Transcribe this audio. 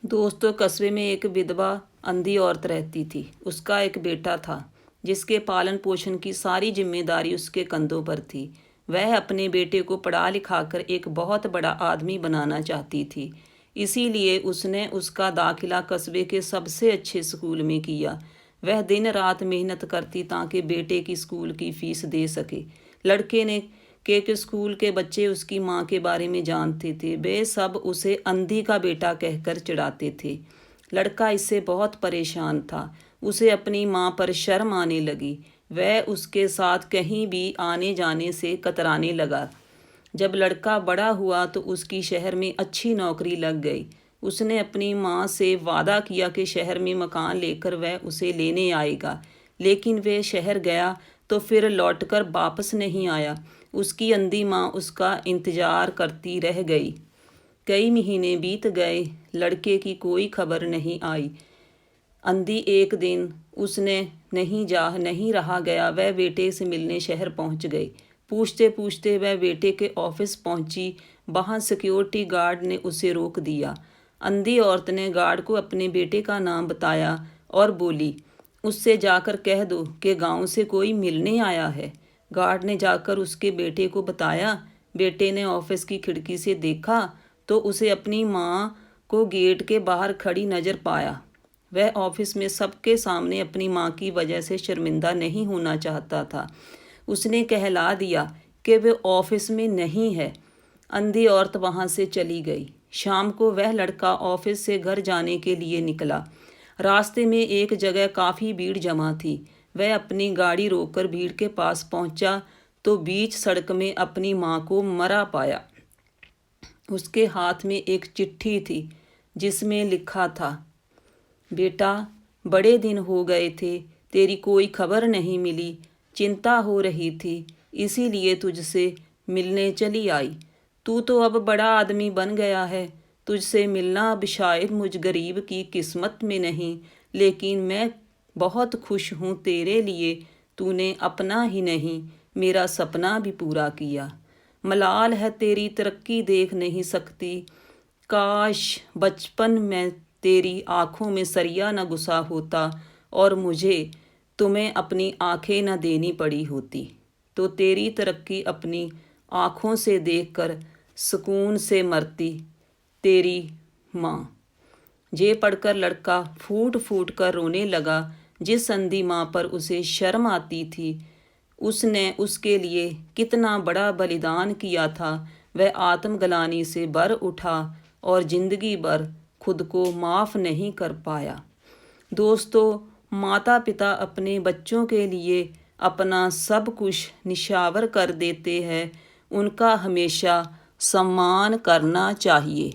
दोस्तों, कस्बे में एक विधवा अंधी औरत रहती थी। उसका एक बेटा था जिसके पालन पोषण की सारी जिम्मेदारी उसके कंधों पर थी। वह अपने बेटे को पढ़ा लिखाकर एक बहुत बड़ा आदमी बनाना चाहती थी। इसीलिए उसने उसका दाखिला कस्बे के सबसे अच्छे स्कूल में किया। वह दिन रात मेहनत करती ताकि बेटे की स्कूल की फीस दे सके। लड़के ने के स्कूल के बच्चे उसकी माँ के बारे में जानते थे। वे सब उसे अंधी का बेटा कहकर चिढ़ाते थे। लड़का इससे बहुत परेशान था। उसे अपनी माँ पर शर्म आने लगी। वह उसके साथ कहीं भी आने जाने से कतराने लगा। जब लड़का बड़ा हुआ तो उसकी शहर में अच्छी नौकरी लग गई। उसने अपनी माँ से वादा किया कि शहर में मकान लेकर वह उसे लेने आएगा। लेकिन वह शहर गया तो फिर लौटकर वापस नहीं आया। उसकी अंधी माँ उसका इंतजार करती रह गई। कई महीने बीत गए, लड़के की कोई खबर नहीं आई। अंधी एक दिन उसने नहीं रहा गया। वह बेटे से मिलने शहर पहुंच गई। पूछते पूछते वह बेटे के ऑफिस पहुंची। वहां सिक्योरिटी गार्ड ने उसे रोक दिया। अंधी औरत ने गार्ड को अपने बेटे का नाम बताया और बोली, उससे जाकर कह दो कि गांव से कोई मिलने आया है। गार्ड ने जाकर उसके बेटे को बताया। बेटे ने ऑफिस की खिड़की से देखा तो उसे अपनी माँ को गेट के बाहर खड़ी नजर पाया। वह ऑफिस में सबके सामने अपनी माँ की वजह से शर्मिंदा नहीं होना चाहता था। उसने कहला दिया कि वह ऑफिस में नहीं है। अंधी औरत वहां से चली गई। शाम को वह लड़का ऑफिस से घर जाने के लिए निकला। रास्ते में एक जगह काफ़ी भीड़ जमा थी। वह अपनी गाड़ी रोककर भीड़ के पास पहुंचा तो बीच सड़क में अपनी माँ को मरा पाया। उसके हाथ में एक चिट्ठी थी जिसमें लिखा था, बेटा, बड़े दिन हो गए थे, तेरी कोई खबर नहीं मिली। चिंता हो रही थी, इसीलिए तुझसे मिलने चली आई। तू तो अब बड़ा आदमी बन गया है। तुझसे मिलना अब शायद मुझ गरीब की किस्मत में नहीं, लेकिन मैं बहुत खुश हूँ तेरे लिए। तूने अपना ही नहीं, मेरा सपना भी पूरा किया। मलाल है तेरी तरक्की देख नहीं सकती। काश बचपन में तेरी आंखों में सरिया न घुसा होता और मुझे तुम्हें अपनी आंखें न देनी पड़ी होती, तो तेरी तरक्की अपनी आंखों से देखकर सुकून से मरती। तेरी माँ। ये पढ़कर लड़का फूट फूट कर रोने लगा। जिस अंधी माँ पर उसे शर्म आती थी, उसने उसके लिए कितना बड़ा बलिदान किया था, वह आत्मग्लानि से भर उठा और जिंदगी भर खुद को माफ़ नहीं कर पाया। दोस्तों, माता पिता अपने बच्चों के लिए अपना सब कुछ निछावर कर देते हैं। उनका हमेशा सम्मान करना चाहिए।